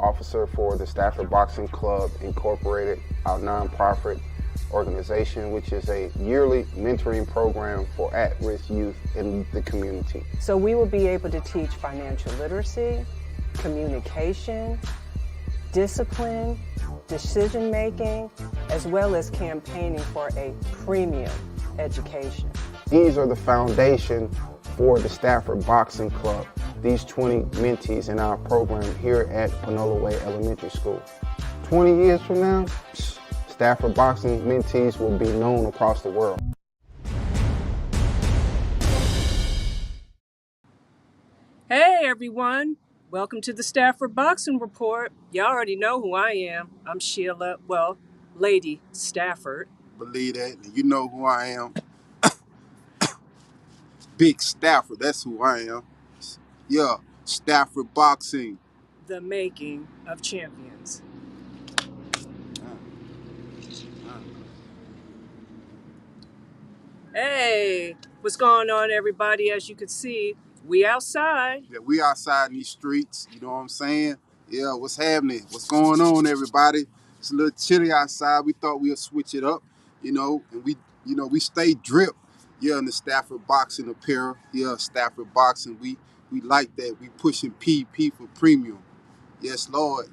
officer for the Stafford Boxing Club Incorporated, our nonprofit organization, which is a yearly mentoring program for at-risk youth in the community. So we will be able to teach financial literacy, communication, discipline, decision-making, as well as campaigning for a premium education. These are the foundation for the Stafford Boxing Club, these 20 mentees in our program here at Panola Way Elementary School. 20 years from now, Stafford Boxing mentees will be known across the world. Hey everyone, welcome to the Stafford Boxing Report. Y'all already know who I am. I'm Sheila, Lady Stafford. Believe that, and you know who I am. Big Stafford, that's who I am. Yeah, Stafford Boxing. The making of champions. Hey, what's going on everybody? As you can see, we outside. Yeah, we outside in these streets, you know what I'm saying? Yeah, what's happening? What's going on, everybody? It's a little chilly outside. We thought we'd switch it up, and we stay drip. Yeah, in the Stafford Boxing apparel. Yeah, Stafford Boxing. We like that. We pushing PP for premium. Yes, Lord.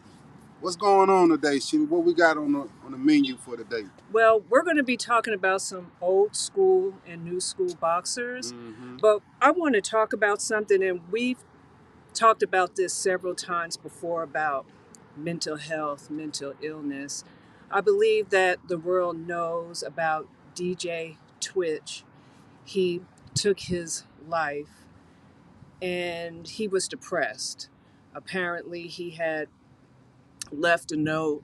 What's going on today, Sheila? What we got on the menu for today? Well, we're going to be talking about some old school and new school boxers, but I want to talk about something, and we've talked about this several times before about mental health, mental illness. I believe that the world knows about DJ Twitch. He took his life and he was depressed. Apparently, he had left a note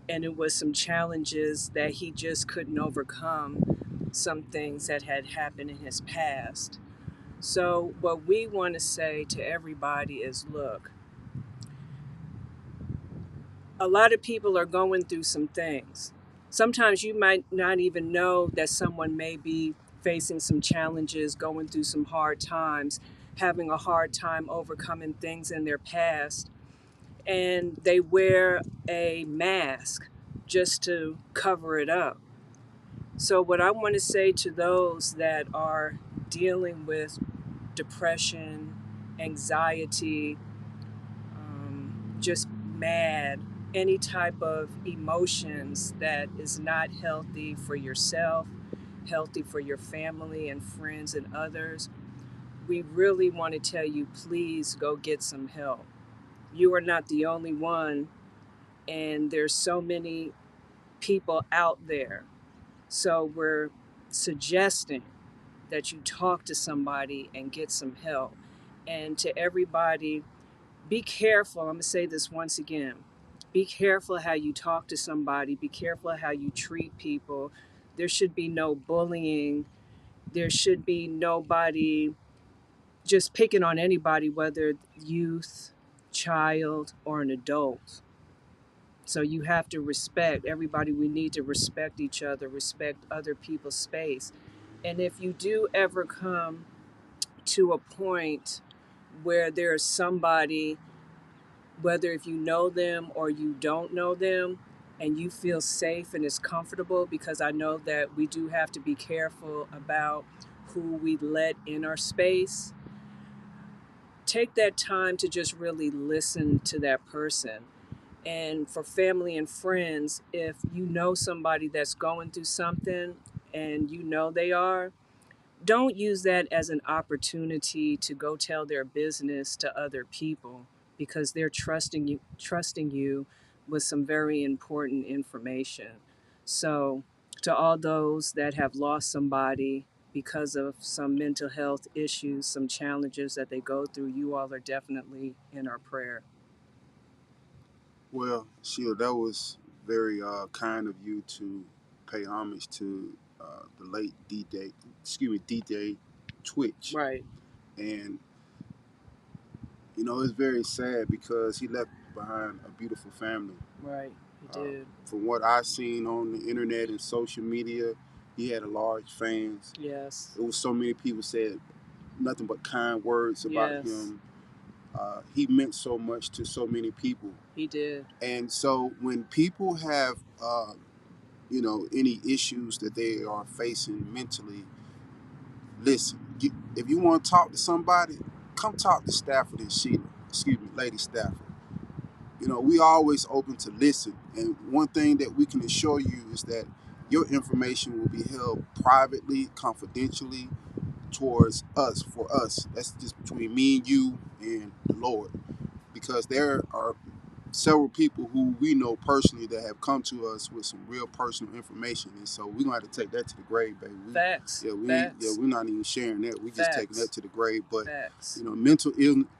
and it was some challenges that he just couldn't overcome, some things that had happened in his past. So what we want to say to everybody is, look, a lot of people are going through some things. Sometimes you might not even know that someone may be facing some challenges, going through some hard times, having a hard time overcoming things in their past, and they wear a mask just to cover it up. So what I want to say to those that are dealing with depression, anxiety, just mad, any type of emotions that is not healthy for yourself, healthy for your family and friends and others, we really want to tell you, please go get some help. You are not the only one, and there's so many people out there. So we're suggesting that you talk to somebody and get some help. And to everybody, be careful. I'm going to say this once again. Be careful how you talk to somebody. Be careful how you treat people. There should be no bullying. There should be nobody just picking on anybody, whether youth, child, or an adult. So you have to respect everybody. We need to respect each other, respect other people's space. And if you do ever come to a point where there's somebody, whether if you know them or you don't know them, and you feel safe and it's comfortable, because I know that we do have to be careful about who we let in our space, take that time to just really listen to that person. And for family and friends, if you know somebody that's going through something and you know they are, don't use that as an opportunity to go tell their business to other people, because they're trusting you with some very important information. So to all those that have lost somebody because of some mental health issues, some challenges that they go through, you all are definitely in our prayer. Well, Sheila, that was very kind of you to pay homage to the late DJ Twitch. Right. And, it's very sad because he left behind a beautiful family. Right, he did. From what I've seen on the internet and social media, he had a large fans. Yes. It was so many people said nothing but kind words about Yes. him. He meant so much to so many people. He did. And so when people have, any issues that they are facing mentally, listen. If you want to talk to somebody, come talk to Stafford and Sheila. Excuse me, Lady Stafford. We always open to listen. And one thing that we can assure you is that your information will be held privately, confidentially towards us, for us. That's just between me and you and the Lord. Because there are several people who we know personally that have come to us with some real personal information, and so we're gonna have to take that to the grave, baby. Facts. Facts. We're not even sharing that. We just taking that to the grave. But Facts. mental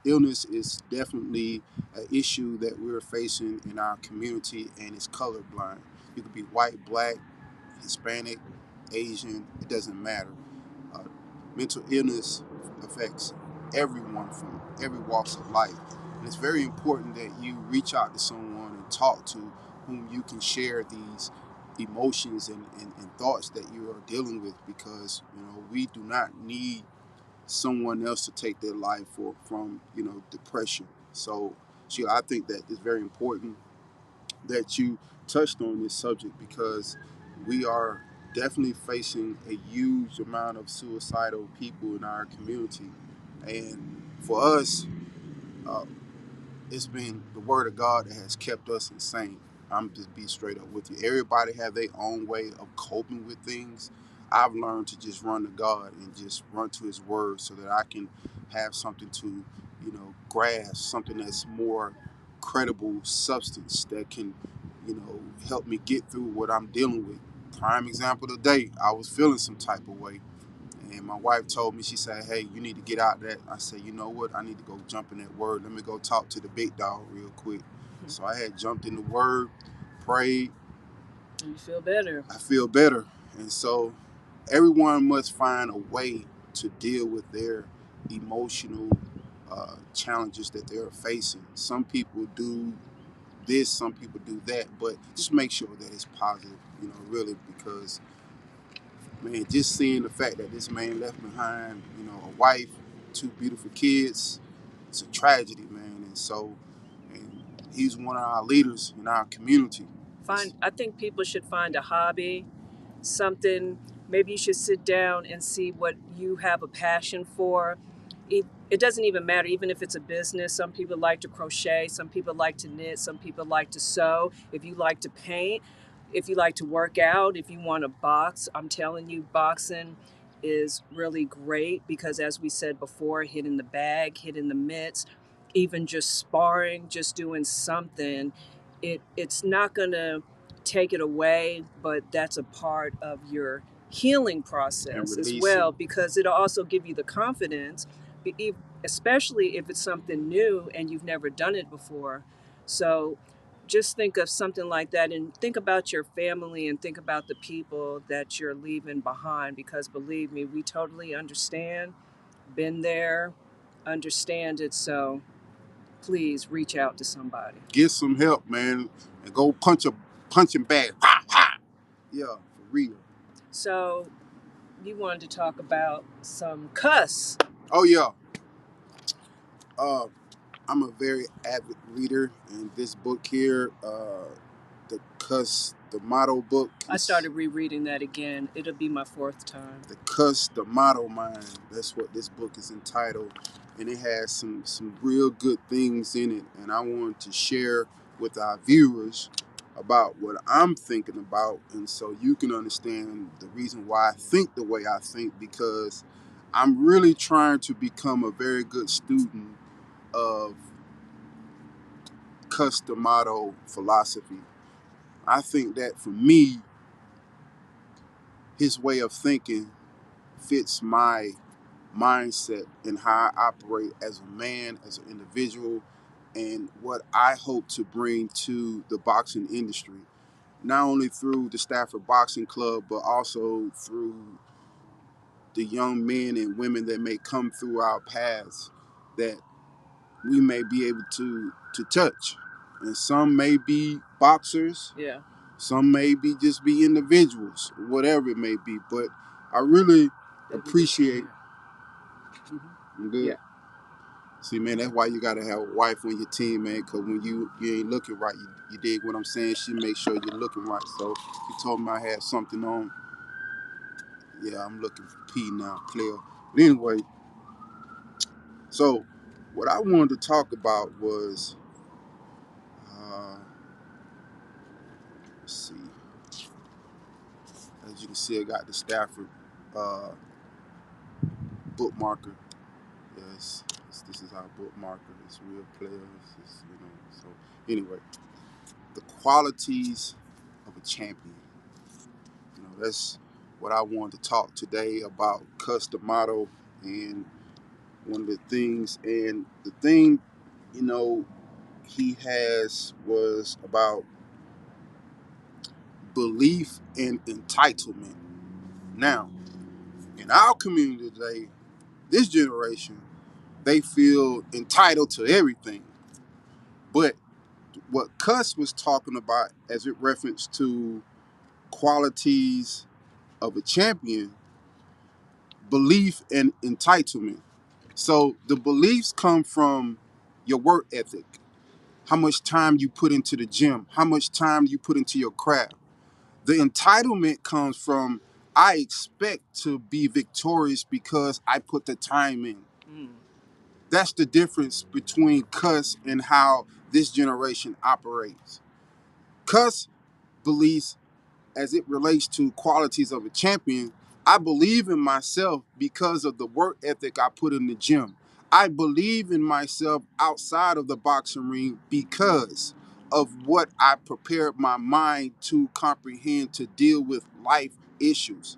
illness is definitely an issue that we're facing in our community, and it's colorblind. You could be white, black, Hispanic, Asian. It doesn't matter. Uh, Mental illness affects everyone from every walks of life. And it's very important that you reach out to someone and talk to whom you can share these emotions and thoughts that you are dealing with, because we do not need someone else to take their life from depression. So I think that it's very important that you touched on this subject, because we are definitely facing a huge amount of suicidal people in our community. And for us, uh, it's been the word of God that has kept us insane. I'm just be straight up with you. Everybody have their own way of coping with things. I've learned to just run to God and just run to His word so that I can have something to, grasp, something that's more credible substance that can, help me get through what I'm dealing with. Prime example today, I was feeling some type of way. And my wife told me, she said, hey, you need to get out of that. I said, you know what? I need to go jump in that word. Let me go talk to the big dog real quick. So I had jumped in the word, prayed. You feel better. I feel better. And so everyone must find a way to deal with their emotional challenges that they're facing. Some people do this, some people do that, but just make sure that it's positive, really, because man, just seeing the fact that this man left behind, a wife, two beautiful kids, it's a tragedy, man. And he's one of our leaders in our community. I think people should find a hobby, something. Maybe you should sit down and see what you have a passion for. It doesn't even matter, even if it's a business. Some people like to crochet, some people like to knit, some people like to sew. If you like to paint, if you like to work out, if you want to box, I'm telling you, boxing is really great because, as we said before, hitting the bag, hitting the mitts, even just sparring, just doing something, it's not going to take it away, but that's a part of your healing process as well, because it'll also give you the confidence, especially if it's something new and you've never done it before. So just think of something like that and think about your family and think about the people that you're leaving behind, because believe me, we totally understand, been there, understand it. So please reach out to somebody. Get some help, man, and go punch him bag. Ha, ha. Yeah, for real. So you wanted to talk about some cuss. Oh yeah. Uh, I'm a very avid reader, and this book here, the motto book. I started rereading that again. It'll be my fourth time. The Cuss, the Motto Mind. That's what this book is entitled, and it has some real good things in it. And I wanted to share with our viewers about what I'm thinking about, and so you can understand the reason why I think the way I think, because I'm really trying to become a very good student of Cuss the Motto philosophy. I think that for me, his way of thinking fits my mindset and how I operate as a man, as an individual, and what I hope to bring to the boxing industry, not only through the Stafford Boxing Club, but also through the young men and women that may come through our paths that we may be able to touch. And some may be boxers, Yeah. some may be just be individuals, whatever it may be. But I really appreciate. I'm good. Yeah. See, man, that's why you gotta have a wife on your team, man. Cause when you ain't looking right, you dig what I'm saying. She make sure you're looking right. So you told me I had something on. Yeah, I'm looking for P now, player. But anyway, so what I wanted to talk about was, uh, let's see. As you can see, I got the Stafford uh, bookmarker. Yes, this is our bookmarker. It's real players. So anyway, the qualities of a champion. That's what I wanted to talk today about Customato and one of the things. And the thing, you know, he has was about belief and entitlement. Now, in our community today, this generation, they feel entitled to everything. But what Cuss was talking about as it referenced to qualities of a champion, belief and entitlement. So the beliefs come from your work ethic, how much time you put into the gym, how much time you put into your craft. The entitlement comes from I expect to be victorious because I put the time in. Mm. That's the difference between Cuss and how this generation operates. Cuss believes as it relates to qualities of a champion, I believe in myself because of the work ethic I put in the gym. I believe in myself outside of the boxing ring because of what I prepared my mind to comprehend to deal with life issues.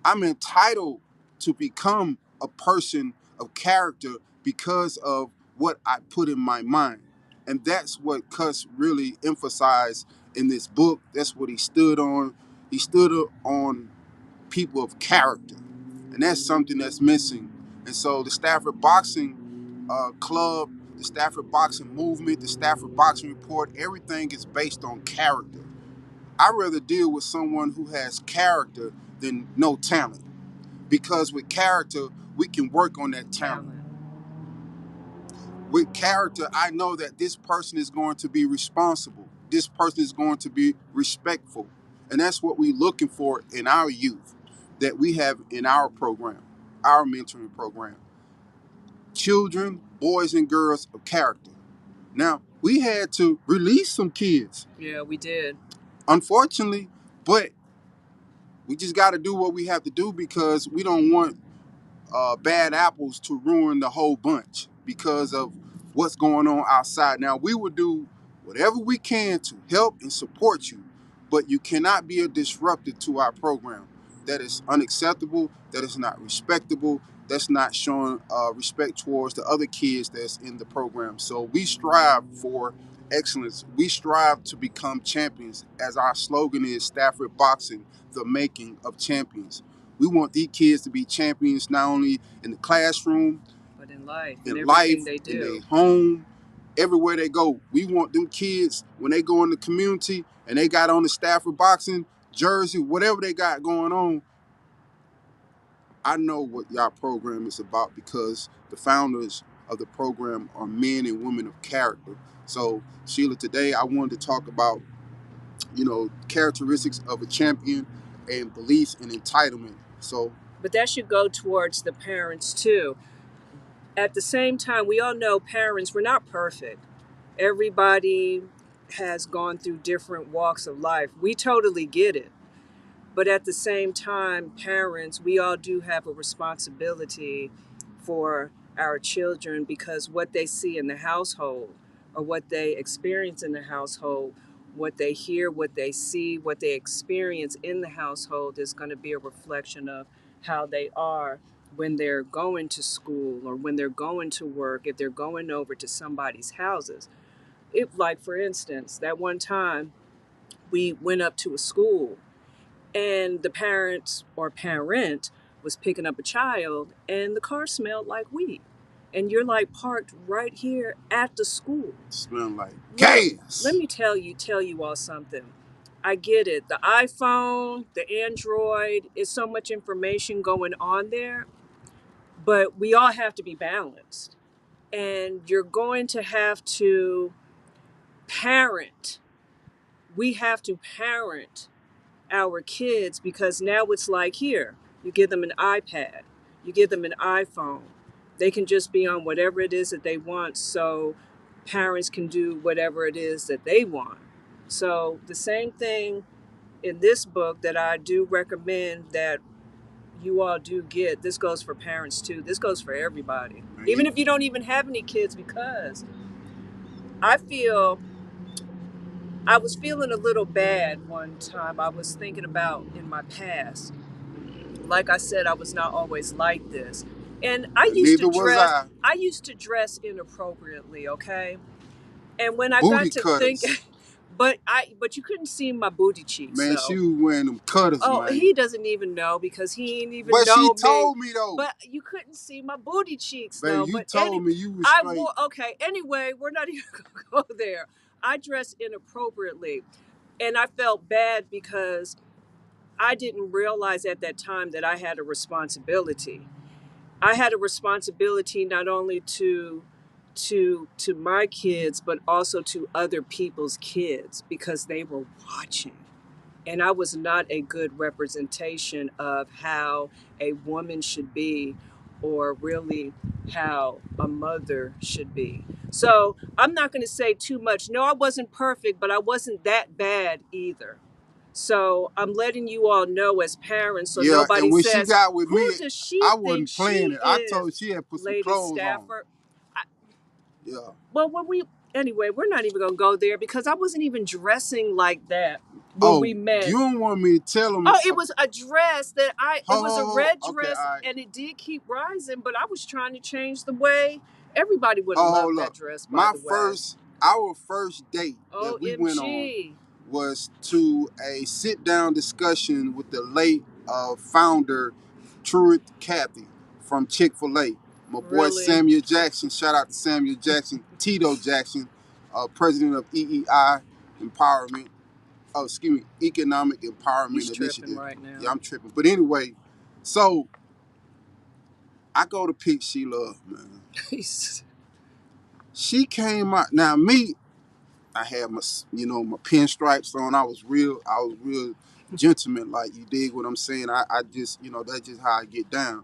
I'm entitled to become a person of character because of what I put in my mind. And that's what Cuss really emphasized in this book. That's what he stood on. He stood on people of character. And that's something that's missing. And so the Stafford Boxing Club, the Stafford Boxing Movement, the Stafford Boxing Report, everything is based on character. I'd rather deal with someone who has character than no talent, because with character we can work on that talent. With character, I know that this person is going to be responsible, this person is going to be respectful, and that's what we're looking for in our youth, that we have in our program, our mentoring program. Children, boys and girls of character. Now, we had to release some kids, Yeah, we did. unfortunately, but we just got to do what we have to do because we don't want bad apples to ruin the whole bunch because of what's going on outside. Now, we will do whatever we can to help and support you, but you cannot be a disruptor to our program. That is unacceptable. That is not respectable. That's not showing respect towards the other kids that's in the program. So we strive for excellence. We strive to become champions, as our slogan is Stafford Boxing, the making of champions. We want these kids to be champions not only in the classroom, But in in everything life, they in do. their home, everywhere they go. We want them kids when they go in the community and they got on the Stafford Boxing jersey, whatever they got going on. I know what y'all program is about because the founders of the program are men and women of character. So, Sheila, today I wanted to talk about, characteristics of a champion and beliefs and entitlement. So, But that should go towards the parents too. At the same time, we all know parents, we're not perfect. Everybody has gone through different walks of life. We totally get it. But at the same time, parents, we all do have a responsibility for our children, because what they see in the household or what they experience in the household, what they hear, what they see, what they experience in the household is going to be a reflection of how they are when they're going to school or when they're going to work, if they're going over to somebody's houses. If, like, for instance, that one time we went up to a school and the parents or parent was picking up a child and the car smelled like weed, and you're like parked right here at the school smelling like let gas. me tell you all something. I get it, the iPhone, the Android, is so much information going on there, but we all have to be balanced. and you're going to have to parent. We have to parent our kids, because now it's like, here, you give them an iPad, you give them an iPhone. They can just be on whatever it is that they want, so parents can do whatever it is that they want. So the same thing in this book that I do recommend that you all do get. This goes for parents too. This goes for everybody. Even if you don't even have any kids, because I feel I was feeling a little bad one time. I was thinking about in my past. Like I said, I was not always like this. And Neither was I. I used to dress inappropriately, okay? And when I Booty got to think cutters. but you couldn't see my booty cheeks. Man, So she was wearing them cutters, oh, man. he doesn't even know, because he ain't even But she know me. told me though. But you couldn't see my booty cheeks Baby, though. you But told me you was I straight. wore, okay. Anyway, we're not even gonna go there. I dressed inappropriately, and I felt bad because I didn't realize at that time that I had a responsibility. I had a responsibility not only to my kids, but also to other people's kids, because they were watching. And I was not a good representation of how a woman should be, or really how a mother should be. So I'm not going to say too much. No, I wasn't perfect, but I wasn't that bad either. So I'm letting you all know as parents, so Yeah, and nobody when she says, got with who me, does she I think wasn't playing she it. I is, told she had put some Lady clothes on. Stafford? I, Yeah. well, anyway, we're not even going to go there, because I wasn't even dressing like that when we Oh, met. you don't want me to tell them? Oh, it was a dress that it was a red Okay, dress, all right. and it did keep rising, but I was trying to change the way. Everybody would have Oh, loved hold that up. dress, by the way. Our first date that we went on OMG. was to a sit-down discussion with the late founder, Truett Cathy from Chick-fil-A. My boy Really? Samuel Jackson, shout out to Samuel Jackson, Tito Jackson, president of EEI Empowerment, Economic Empowerment He's tripping Initiative. right now. Yeah, I'm tripping. But anyway, so I go to pick Sheila up, man. She came out. Now me, I had my, my pinstripes on. I was real gentleman, like, you dig what I'm saying? I just, that's just how I get down.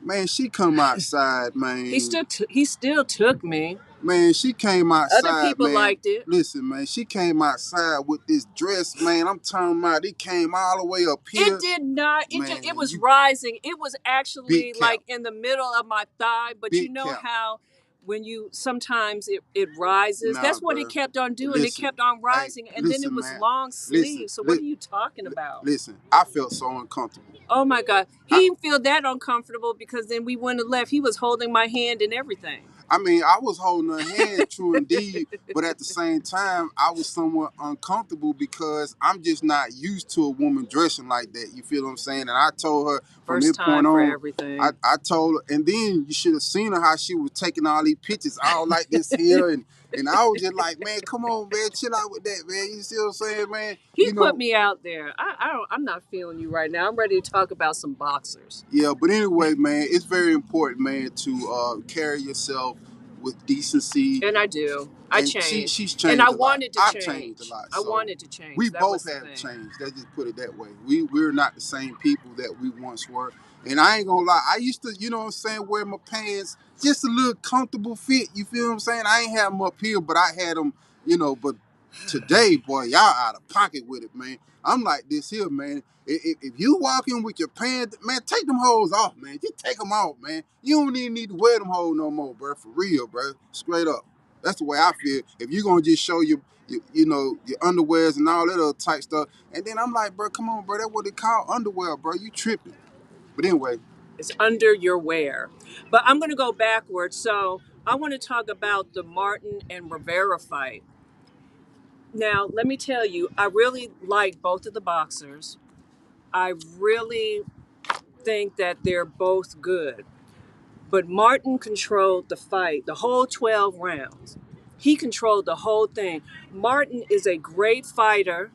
Man, she come outside, man. He still took me. Man, she came outside, Other people man. liked it. Listen, man, she came outside with this dress, man. I'm talking about, it came all the way up here. It did not. Man, It was rising. It was actually Big cap. like in the middle of my thigh. But you Big know cap. how when you sometimes it rises. Nah, That's what bruh. it kept on doing. Listen, it kept on rising, hey, and then listen, it was man. long sleeves. Listen, So what are you talking about? Listen, I felt so uncomfortable. Oh my God. He didn't feel that uncomfortable, because then we wouldn't have left. He was holding my hand and everything. I mean, I was holding her hand, true indeed, but at the same time, I was somewhat uncomfortable because I'm just not used to a woman dressing like that. You feel what I'm saying? And I told her from First this point time for on, everything. I told her, and then you should have seen her how she was taking all these pictures all like this here, and I was just like, man, come on, man, chill out with that, man. You see what I'm saying, man? He put me out there. I'm not feeling you right now. I'm ready to talk about some boxers. Yeah, but anyway, man, it's very important, man, to carry yourself with decency. And I do. I changed. She's changed and I a lot. wanted to I've change. changed a lot. I So wanted to change. we That both was the have thing. changed. Let's just put it that way. We're not the same people that we once were. And I ain't gonna lie, I used to, you know what I'm saying, wear my pants just a little comfortable fit. You feel what I'm saying? I ain't have them up here, but I had them, but today, boy, y'all out of pocket with it, man. I'm like this here, man. If you walk in with your pants, man, take them hoes off, man. Just take them off, man. You don't even need to wear them hoes no more, bro. For real, bro. Straight up. That's the way I feel. If you're gonna just show your underwears and all that other type stuff, and then I'm like, bro, come on, bro. That's what they call underwear, bro. You tripping. But anyway. It's under your wear. But I'm going to go backwards. So I want to talk about the Martin and Rivera fight. Now, let me tell you, I really like both of the boxers. I really think that they're both good. But Martin controlled the fight, the whole 12 rounds. He controlled the whole thing. Martin is a great fighter.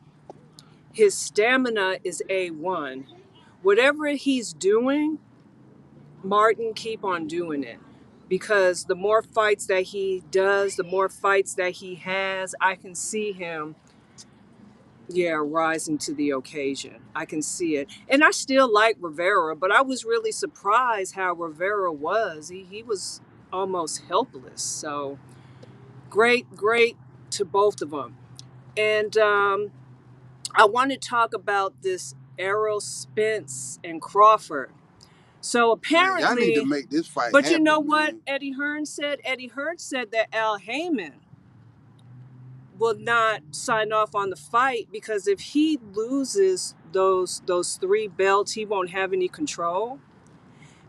His stamina is A1. Whatever he's doing, Martin, keep on doing it. because the more fights that he does, the more fights that he has, I can see him, yeah, rising to the occasion. I can see it. And I still like Rivera, but I was really surprised how Rivera was. He was almost helpless. So great to both of them. And I want to talk about this Errol Spence and Crawford. So Man, y'all need to apparently, make this fight but you happen, know what man. Eddie Hearn said? Eddie Hearn said that Al Heyman will not sign off on the fight because if he loses those three belts, he won't have any control.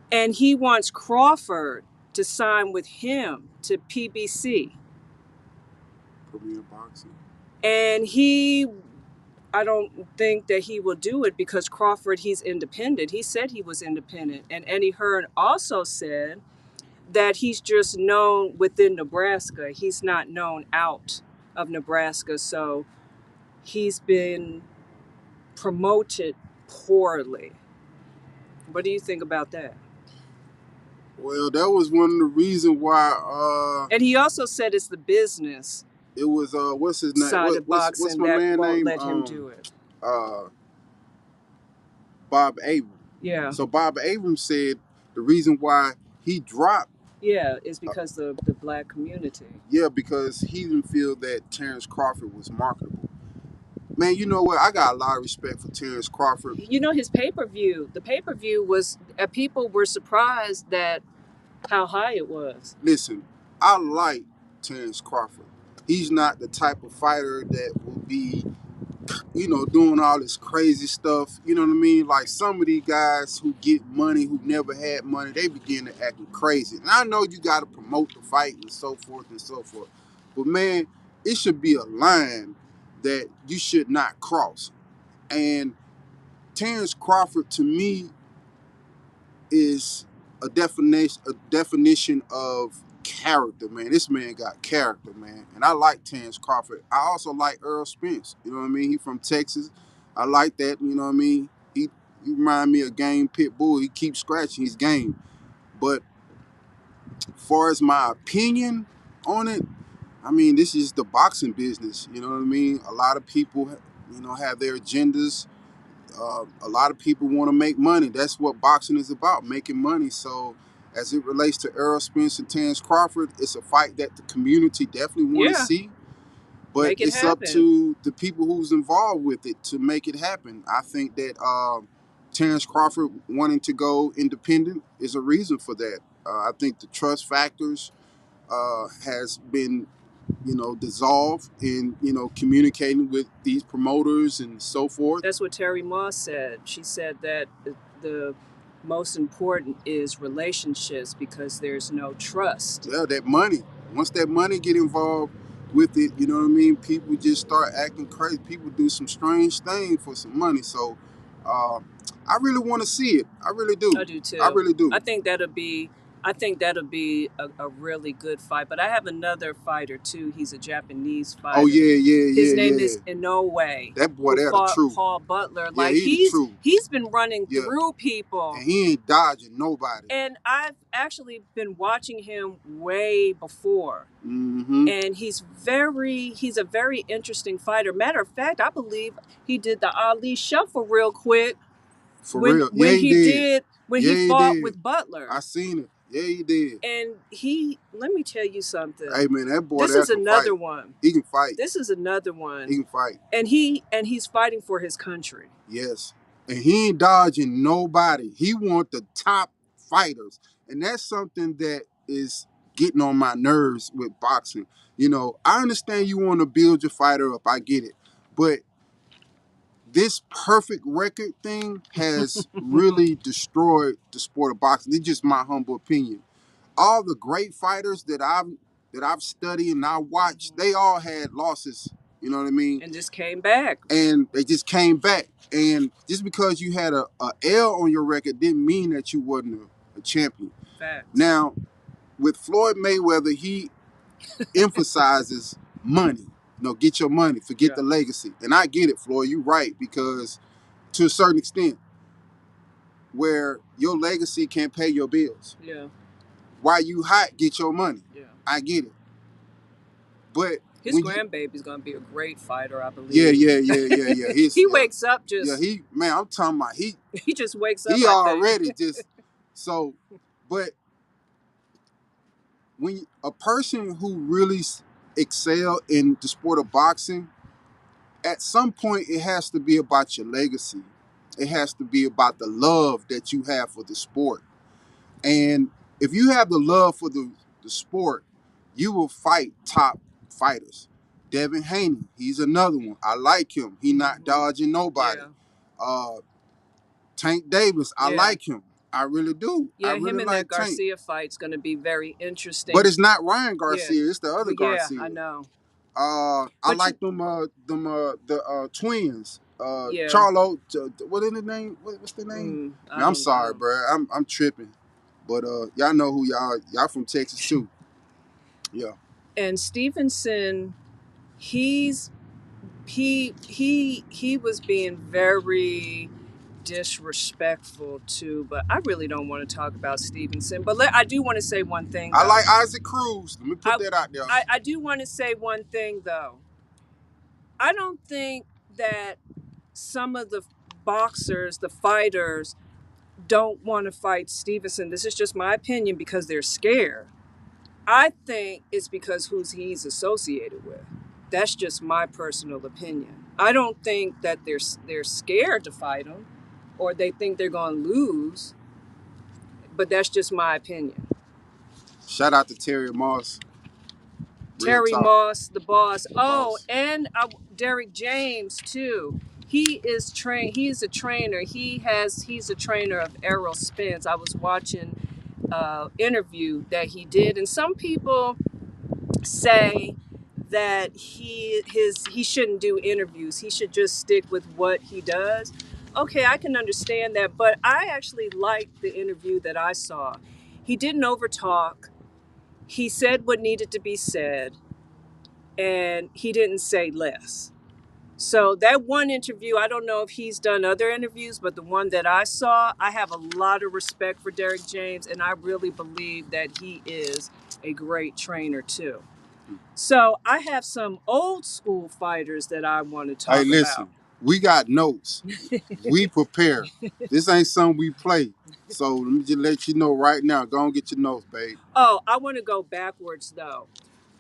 And he wants Crawford to sign with him to PBC. Premier Boxing. And I don't think that he will do it because Crawford, he's independent. He said he was independent. And Eddie Hearn also said that he's just known within Nebraska. He's not known out of Nebraska. So he's been promoted poorly. What do you think about that? Well, that was one of the reasons why And he also said it's the business it was what's his name? side of What's boxing my that man won't name? let him do it. Bob Abrams. Yeah. So Bob Abrams said the reason why he dropped. Yeah, is because the black community. Yeah, because he didn't feel that Terrence Crawford was marketable. Man, you know what? I got a lot of respect for Terrence Crawford. You know, his pay-per-view, the pay-per-view was, people were surprised that how high it was. Listen, I like Terrence Crawford. He's not the type of fighter that will be, doing all this crazy stuff. You know what I mean? Like some of these guys who get money, who never had money, they begin to acting crazy. And I know you got to promote the fight and so forth and so forth. But man, it should be a line that you should not cross. And Terrence Crawford, to me, is a definition of character, man. This man got character, man. And I like Terrence Crawford. I also like Earl Spence. You know what I mean? He from Texas. I like that. You know what I mean? He remind me of Game Pit Bull. He keeps scratching his game. But as far as my opinion on it, I mean, this is the boxing business. You know what I mean? A lot of people, have their agendas. A lot of people want to make money. That's what boxing is about, making money. So as it relates to Errol Spence and Terrence Crawford, it's a fight that the community definitely want to see. But Make it it's up happen. to the people who's involved with it to make it happen. I think that Terrence Crawford wanting to go independent is a reason for that. I think the trust factors has been dissolve in, communicating with these promoters and so forth. That's what Terry Moss said. She said that the most important is relationships because there's no trust. Yeah, that money. Once that money get involved with it, you know what I mean? People just start acting crazy. People do some strange things for some money. So I really want to see it. I really do. I do too. I really do. I think that'll be a really good fight. But I have another fighter too. He's a Japanese fighter. Oh yeah. His name is Inoue. That boy, they're the truth. Paul Butler. Yeah, Like he's been running through people. And he ain't dodging nobody. And I've actually been watching him way before. Mm-hmm. And he's a very interesting fighter. Matter of fact, I believe he did the Ali Shuffle real quick. When he fought with Butler. I seen it. Yeah, he did. And let me tell you something. Hey man, that boy. This is another one. He can fight. This is another one. He can fight. And he's fighting for his country. Yes. And he ain't dodging nobody. He want the top fighters. And that's something that is getting on my nerves with boxing. I understand you want to build your fighter up. I get it. But this perfect record thing has really destroyed the sport of boxing. It's just my humble opinion. All the great fighters that I've studied and I watched, they all had losses. You know what I mean? And just came back. And they just came back. And just because you had a L on your record didn't mean that you wasn't a champion. Facts. Now, with Floyd Mayweather, he emphasizes money. Get your money, forget the legacy. And I get it, Floyd, you're right, because to a certain extent, where your legacy can't pay your bills. Yeah. while you hot, get your money. Yeah. I get it. But his grandbaby's gonna be a great fighter, I believe. Yeah. He wakes up just. Yeah, I'm talking about he just wakes up. He already just so, but when a person who really excel in the sport of boxing, at some point it has to be about your legacy. It has to be about the love that you have for the sport. And if you have the love for the sport, you will fight top fighters. Devin Haney, he's another one. I like him. He not dodging nobody. Yeah. Tank Davis, I like him. I really do. Yeah, I really him and like that Garcia fight's going to be very interesting. But it's not Ryan Garcia. It's the other Garcia. Yeah, I know. I like them twins. Charlo, what is the name? What's the name? I'm sorry, bro. I'm tripping. But y'all know who y'all from Texas too. Yeah. And Stevenson, he was being very disrespectful too, but I really don't want to talk about Stevenson. But I do want to say one thing, though. I like Isaac Cruz. Let me put that out there. I do want to say one thing, though. I don't think that some of the boxers, the fighters, don't want to fight Stevenson. This is just my opinion because they're scared. I think it's because he's associated with. That's just my personal opinion. I don't think that they're scared to fight him or they think they're going to lose, but that's just my opinion. Shout out to Terry Moss. Terry Moss, the boss. Oh, and Derek James too. He is trained. He is a trainer. He's a trainer of Errol Spence. I was watching interview that he did, and some people say that he shouldn't do interviews. He should just stick with what he does. Okay, I can understand that, but I actually liked the interview that I saw. He didn't overtalk. He said what needed to be said, and he didn't say less. So that one interview, I don't know if he's done other interviews, but the one that I saw, I have a lot of respect for Derek James, and I really believe that he is a great trainer too. So I have some old school fighters that I want to talk about. Hey, listen, we got notes. We prepare. This ain't something we play. So let me just let you know right now. Go and get your notes, babe. Oh, I want to go backwards, though.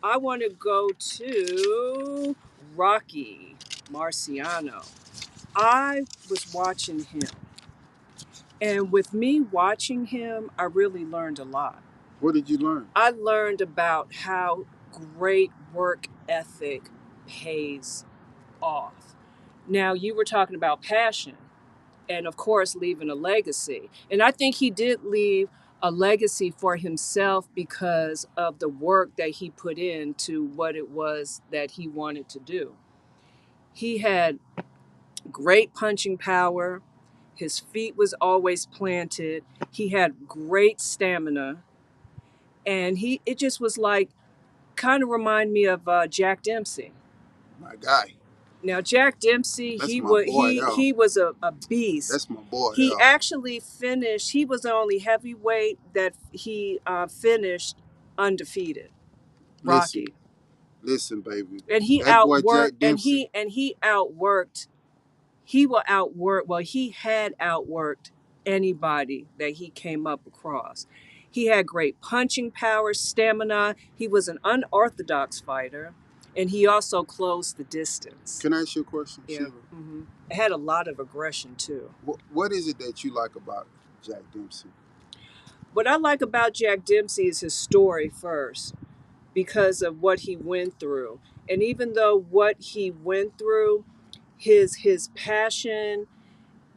I want to go to Rocky Marciano. I was watching him. And with me watching him, I really learned a lot. What did you learn? I learned about how great work ethic pays off. Now, you were talking about passion and, of course, leaving a legacy. And I think he did leave a legacy for himself because of the work that he put into what it was that he wanted to do. He had great punching power. His feet was always planted. He had great stamina. And it just was like, kind of remind me of Jack Dempsey. My guy. Now, Jack Dempsey, he was a beast. That's my boy. He actually finished, he was the only heavyweight that he finished undefeated. Rocky. Listen, baby. And he outworked, he had outworked anybody that he came up across. He had great punching power, stamina. He was an unorthodox fighter, and he also closed the distance. Can I ask you a question? Yeah. Mm-hmm. It had a lot of aggression, too. What is it that you like about Jack Dempsey? What I like about Jack Dempsey is his story first, because of what he went through. And even though what he went through, his passion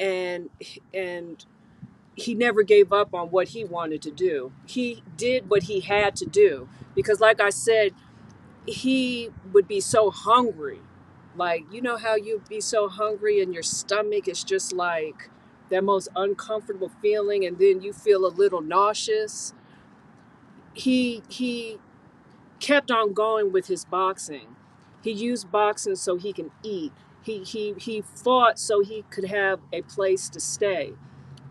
and he never gave up on what he wanted to do. He did what he had to do because, like I said, he would be so hungry. Like, you know how you'd be so hungry and your stomach is just like that most uncomfortable feeling, and then you feel a little nauseous. He kept on going with his boxing. He used boxing so he can eat. He fought so he could have a place to stay.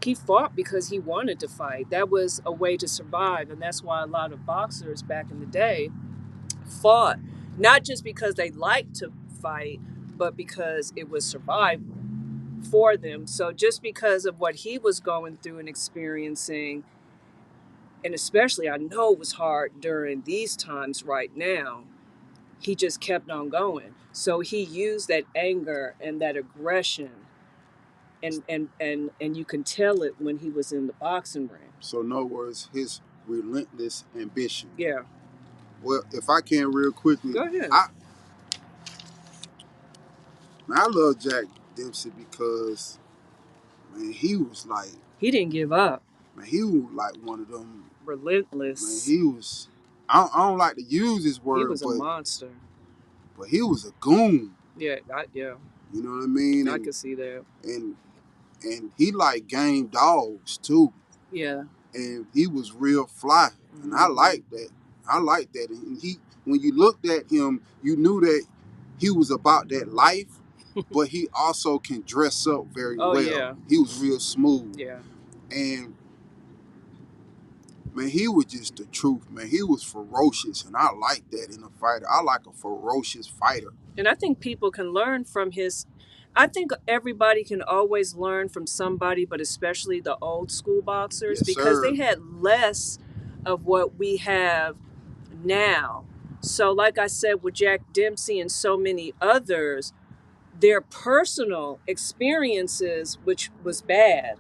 He fought because he wanted to fight. That was a way to survive, and that's why a lot of boxers back in the day fought, not just because they liked to fight, but because it was survival for them. So just because of what he was going through and experiencing, and especially I know it was hard during these times right now, he just kept on going. So he used that anger and that aggression, and you can tell it when he was in the boxing ring. So in other words, his relentless ambition. Yeah. Well, if I can real quickly, Go ahead. I love Jack Dempsey because, man, he was like, He didn't give up. man, he was like one of them. Relentless. Man, he was. I don't like to use this word, He was a monster. But he was a goon. Yeah. You know what I mean? I can see that. And he like game dogs too. Yeah. And he was real fly, and I like that. And when you looked at him, you knew that he was about that life, but he also can dress up very well. Yeah. He was real smooth. Yeah. And man, he was just the truth, man. He was ferocious, and I like that in a fighter. I like a ferocious fighter. And I think people can learn from I think everybody can always learn from somebody, but especially the old school boxers, Yes, because sir. they had less of what we have now. So like I said, with Jack Dempsey and so many others, their personal experiences, which was bad.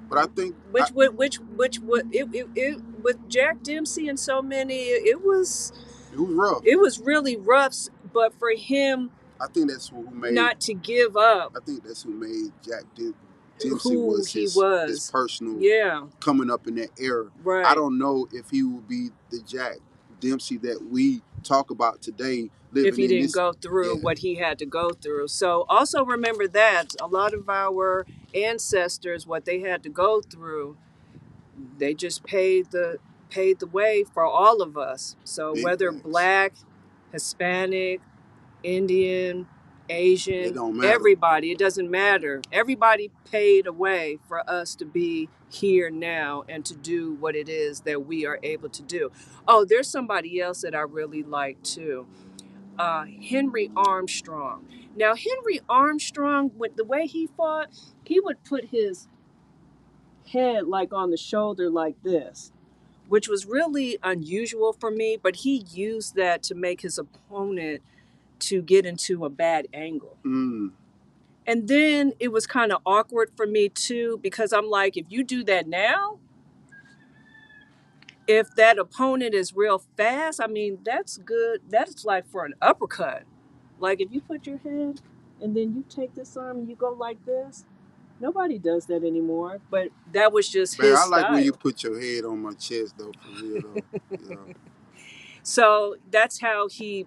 But I think with Jack Dempsey and so many, it was rough. It was really rough, but for him, I think that's who made not to give up. I think that's who made Jack Dempsey Who was he his, was. his personal Yeah. coming up in that era. Right. I don't know if he would be the Jack Dempsey that we talk about today. If he didn't go through what he had to go through. So also remember that a lot of our ancestors, what they had to go through, they just paid the way for all of us. So Big whether facts. Black, Hispanic, Indian, Asian, It don't matter. everybody, it doesn't matter. Everybody paid a way for us to be here now and to do what it is that we are able to do. Oh, there's somebody else that I really like too. Henry Armstrong. Now, Henry Armstrong, with the way he fought, he would put his head like on the shoulder like this, which was really unusual for me, but he used that to make his opponent to get into a bad angle. And then it was kind of awkward for me too, because I'm like, if you do that now, if that opponent is real fast, I mean, that's good. That's like for an uppercut. Like if you put your head and then you take this arm and you go like this, nobody does that anymore. But that was just his I like style. when you put your head on my chest, though, for real, though. Yeah. So that's how he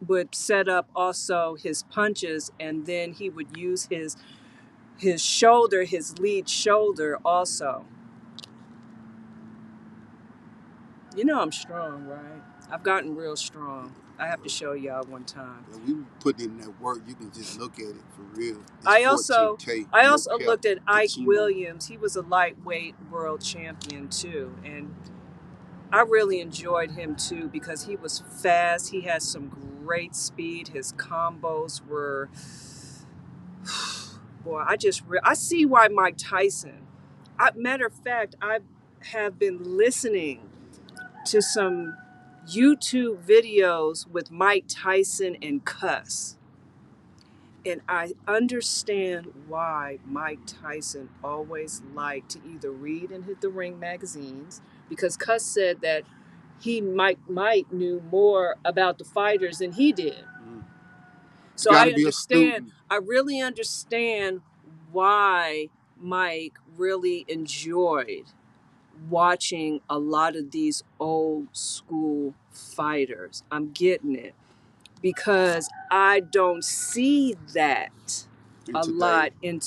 would set up also his punches, and then he would use his shoulder, his lead shoulder also. You know I'm strong, right? I've gotten real strong. I have to show y'all one time. Yeah, we put in that work. You can just look at it for real. It's I also 14K, looked at Ike Williams. He was a lightweight world champion too, and I really enjoyed him too because he was fast. He had some great speed. His combos were, boy, I see why Mike Tyson. Matter of fact, I have been listening to some YouTube videos with Mike Tyson and Cuss. And I understand why Mike Tyson always liked to either read and hit the ring magazines, because Cuss said that Mike knew more about the fighters than he did. So I understand. I really understand why Mike really enjoyed watching a lot of these old school fighters. I'm getting it, because I don't see that a lot in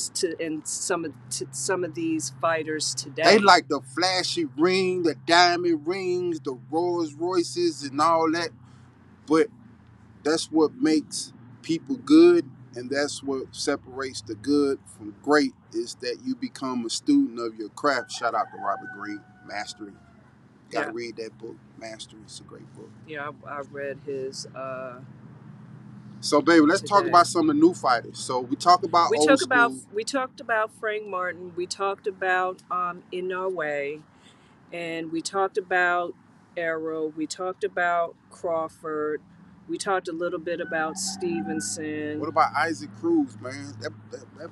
some of these fighters today. They like the flashy ring, the diamond rings, the Rolls Royces and all that, but that's what makes people good. And that's what separates the good from great is that you become a student of your craft. Shout out to Robert Greene, Mastery. Got to Yeah. read that book, Mastery. It's a great book. Yeah, I read his So, baby, let's talk today. about some of the new fighters. So, we talk about old school. We talked about Frank Martin. We talked about Inoue, and we talked about Arrow. We talked about Crawford. We talked a little bit about What Stevenson. about Isaac Cruz, man? That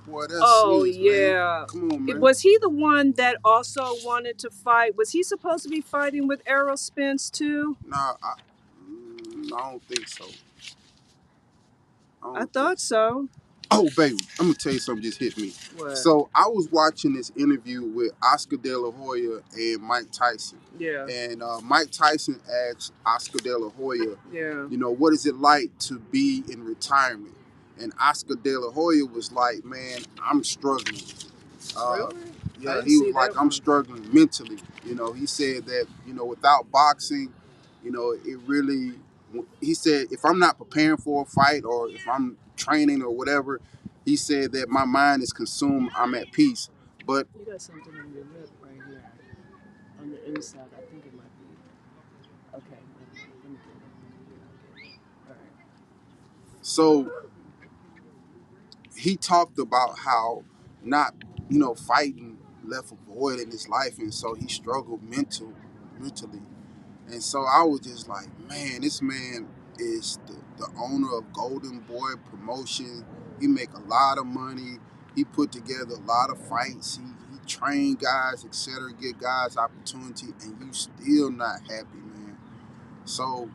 boy, that's Oh serious, man. yeah. Come on, man. Was he the one that also wanted to fight? Was he supposed to be fighting with Errol Spence too? Nah, I don't think so. I I don't think thought so. so. Oh, baby, I'm gonna tell you something just hit me. What? So I was watching this interview with Oscar De La Hoya and Mike Tyson, Yeah. and Mike Tyson asked Oscar De La Hoya, Yeah. you know, what is it like to be in retirement? And Oscar De La Hoya was like, man, I'm struggling. Really? I Yeah, didn't he was see like, that I'm one. struggling mentally. You know, he said that, you know, without boxing, you know, it really, he said, if I'm not preparing for a fight or if I'm training or whatever, he said that my mind is consumed, I'm at peace. But You got something on your lip right here. On the inside, I think it might be. Okay, let me get it. All right. so he talked about how not, you know, fighting left a void in his life. And so he struggled mentally. And so I was just like, man, this man is the owner of Golden Boy Promotion. He make a lot of money. He put together a lot of fights. He trained guys, etc., get guys opportunity, and you still not happy, man. So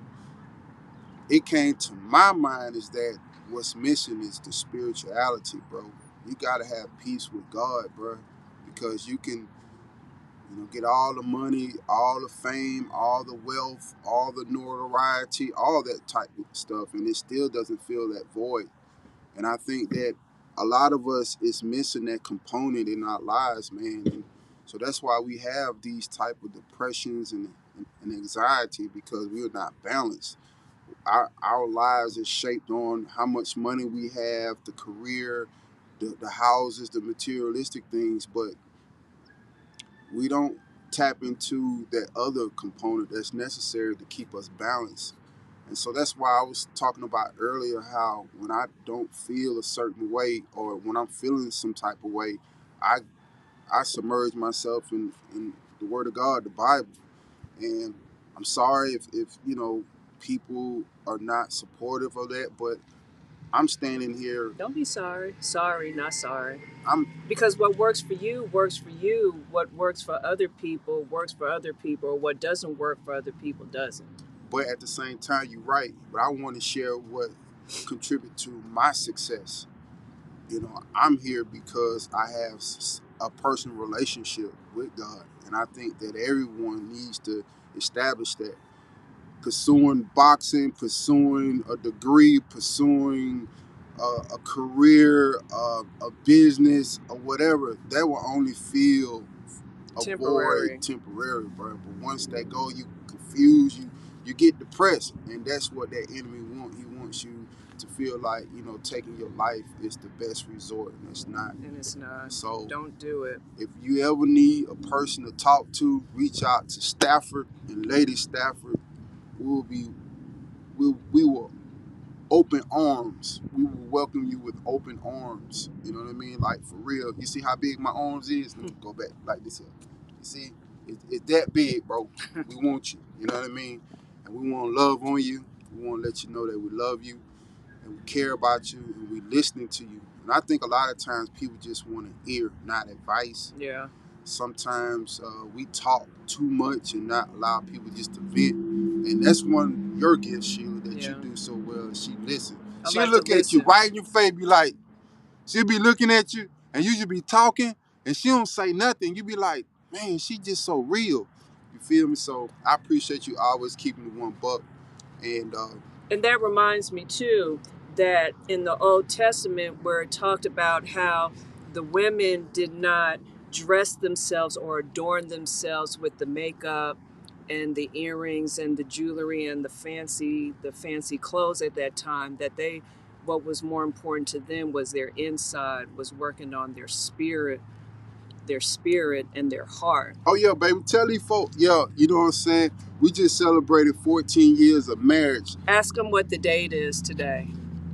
it came to my mind is that what's missing is the spirituality, bro. You gotta have peace with God, bro, because you can, you know, get all the money, all the fame, all the wealth, all the notoriety, all that type of stuff, and it still doesn't fill that void. And I think that a lot of us is missing that component in our lives, man. And so that's why we have these type of depressions and anxiety because we're not balanced. Our lives is shaped on how much money we have, the career, the houses, the materialistic things, but we don't tap into that other component that's necessary to keep us balanced. And so that's why I was talking about earlier how when I don't feel a certain way or when I'm feeling some type of way, I I submerge myself in the Word of God, the Bible. And I'm sorry if you know people are not supportive of that, but I'm standing here. Don't be sorry. Sorry, not sorry. I'm Because what works for you works for you. What works for other people works for other people. What doesn't work for other people doesn't. but at the same time, you're right. But I want to share what contribute to my success. You know, I'm here because I have a personal relationship with God, and I think that everyone needs to establish that. Pursuing boxing, pursuing a degree, pursuing a career, a business, or whatever, that will only fill a void Temporary. temporary, bro. But once that go, you confuse, you get depressed, and that's what that enemy wants. He wants you to feel like taking your life is the best resort, and it's not. And it's not. So Don't do it. if you ever need a person to talk to, reach out to Stafford and Lady Stafford. We will be we will open arms. We will welcome you with open arms. You know what I mean? Like for real. You see how big my arms is? Let me go back like this here. You see? It's that big, bro. We want you. You know what I mean? And we want to love on you. We want to let you know that we love you and we care about you and we listening to you. And I think a lot of times people just want to hear, not advice. Yeah. Sometimes we talk too much and not allow people just to vent. And that's one of your gifts, Sheila, that you do so well. She listen. She'll like to look at you listen. right in your face, be like, she'll be looking at you, and you should be talking, and she don't say nothing. You be like, man, she just so real. You feel me? So I appreciate you always keeping the one buck. And that reminds me too that in the Old Testament where it talked about how the women did not dress themselves or adorn themselves with the makeup and the earrings and the jewelry and the fancy clothes at that time, that they what was more important to them was their inside, was working on their spirit and their heart. Oh yeah, baby. Tell these folks, yeah, you know what I'm saying? We just celebrated 14 years of marriage. Ask them what the date is today.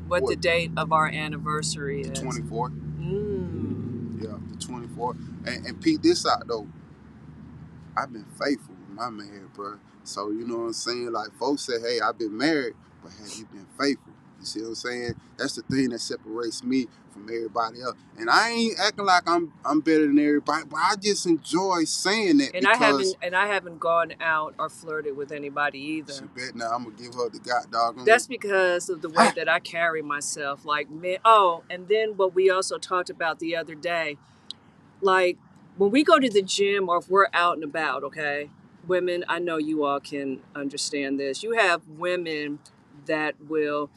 What the date of our anniversary The is. 24th. Yeah, the 24th. And Pete, this out though. I've been faithful with my man, bro. So you know what I'm saying? Like folks say, hey, I've been married, but have you been faithful? You see what I'm saying? That's the thing that separates me from everybody else. And I ain't acting like I'm better than everybody, but I just enjoy saying that And because I haven't gone out or flirted with anybody either. she bet now I'm gonna give her the god dog. That's because of the way that I carry myself. Like, oh, and then what we also talked about the other day, like when we go to the gym or if we're out and about, okay, women, I know you all can understand this. You have women that will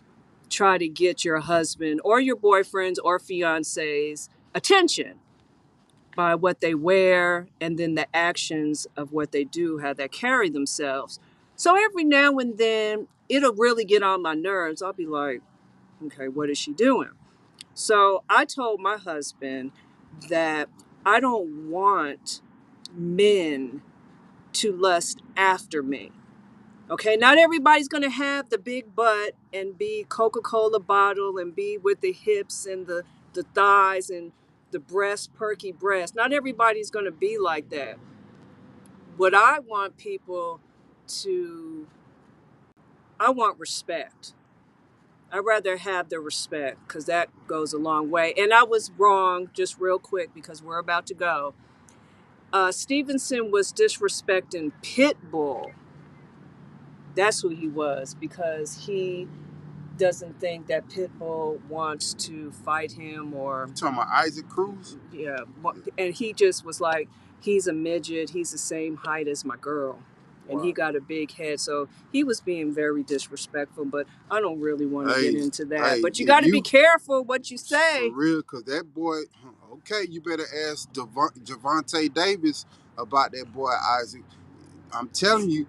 try to get your husband or your boyfriend's or fiance's attention by what they wear and then the actions of what they do, how they carry themselves. So every now and then, it'll really get on my nerves. I'll be like, okay, what is she doing? So I told my husband that I don't want men to lust after me. Okay, not everybody's gonna have the big butt and be Coca-Cola bottle and be with the hips and the thighs and the breast, perky breast. Not everybody's gonna be like that. What I want people to, I want respect. I'd rather have the respect because that goes a long way. And I was wrong, just real quick, because we're about to go. Stevenson was disrespecting Pitbull. That's who he was, because he doesn't think that Pitbull wants to fight him or. You talking about Isaac Cruz? Yeah. And he just was like, he's a midget. He's the same height as my girl. And he got a big head. So he was being very disrespectful, but I don't really want to get into that. But you got to be careful what you say. For real, because that boy, okay, you better ask Javante Davis about that boy Isaac. I'm telling you,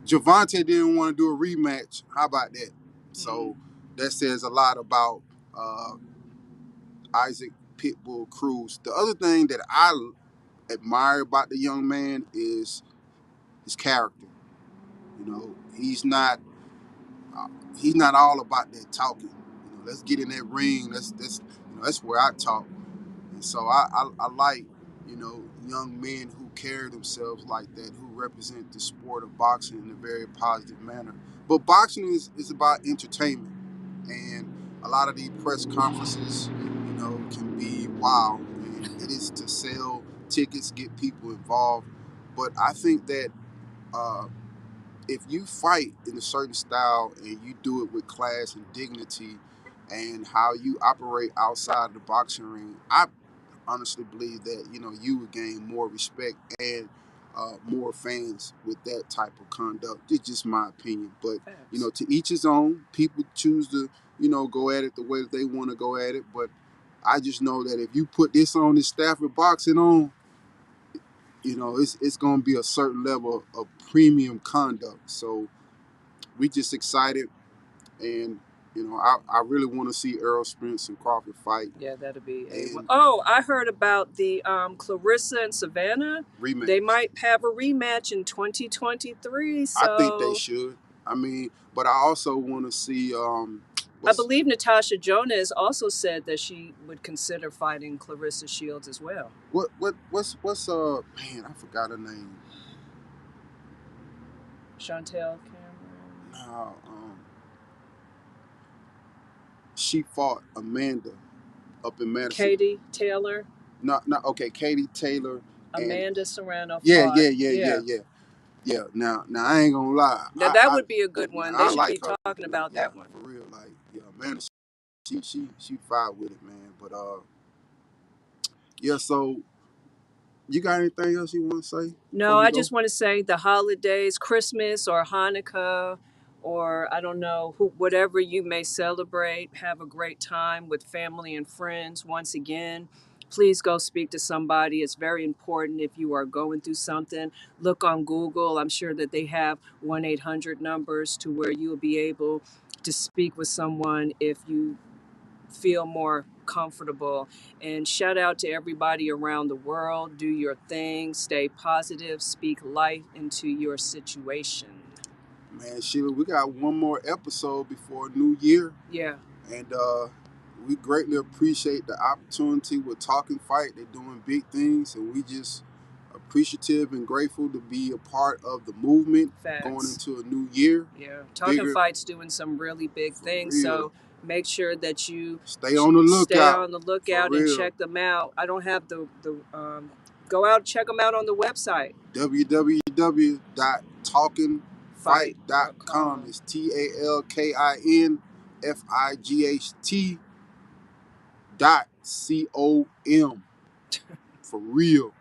Javante didn't want to do a rematch. How about that? So that says a lot about Isaac Pitbull Cruz. The other thing that I admire about the young man is his character. You know, he's not all about that talking. You know, let's get in that ring. That's where I talk. And so I like, you know, young men who carry themselves like that, who represent the sport of boxing in a very positive manner. But boxing is about entertainment, and a lot of these press conferences, you know, can be wild, and it is to sell tickets, get people involved. But I think that if you fight in a certain style and you do it with class and dignity and how you operate outside the boxing ring, I honestly believe that, you know, you would gain more respect and more fans with that type of conduct. It's just my opinion. But, you know, to each his own. People choose to, you know, go at it the way that they want to go at it. But I just know that if you put this on, this Stafford boxing on, you know, it's going to be a certain level of premium conduct. So we just excited, and you know, I really want to see Errol Spence and Crawford fight. Yeah, that'll be. Oh, I heard about the Clarissa and Savannah rematch. They might have a rematch in 2023. So I think they should. I mean, but I also want to see. I believe Natasha Jonas also said that she would consider fighting Clarissa Shields as well. What's man, I forgot her name. Chantel Cameron. No, she fought Amanda up in Madison. Katie Taylor. No, okay, Katie Taylor. Amanda Serrano. Yeah. Yeah, now I ain't gonna lie. Now that would be a good one. They should be talking about that one. For real, like, yeah, man, she fired with it, man. But yeah. So, you got anything else you want to say? No, I just want to say the holidays, Christmas or Hanukkah, or I don't know, whatever you may celebrate. Have a great time with family and friends. Once again, please go speak to somebody. It's very important if you are going through something. Look on Google. I'm sure that they have 1-800 numbers to where you'll be able to speak with someone if you feel more comfortable. And shout out to everybody around the world. Do your thing, stay positive, speak life into your situation. Man, Sheila, we got one more episode before New Year. Yeah. And we greatly appreciate the opportunity with Talking Fight. They're doing big things, and we just appreciative and grateful to be a part of the movement. Facts. Going into a new year. Yeah, Talking Bigger, Fight's doing some really big things. real. So make sure that you Stay on the lookout. Stay on the lookout For and real. check them out. I don't have the go out and check them out on the website. www.talkinfight.com. It's TALKINFIGHT.com. For real.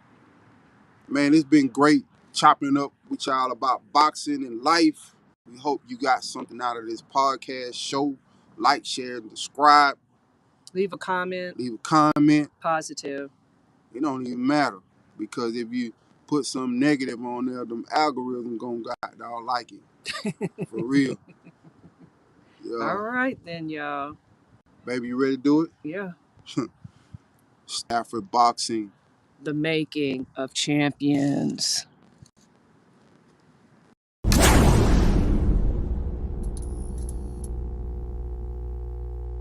Man, it's been great chopping up with y'all about boxing and life. We hope you got something out of this podcast show. Like, share, and subscribe. Leave a comment. Positive. It don't even matter, because if you put some negative on there, them algorithms gonna goddamn like it. For real. Yeah. All right then, y'all. Baby, you ready to do it? Yeah. Stafford Boxing. The making of champions.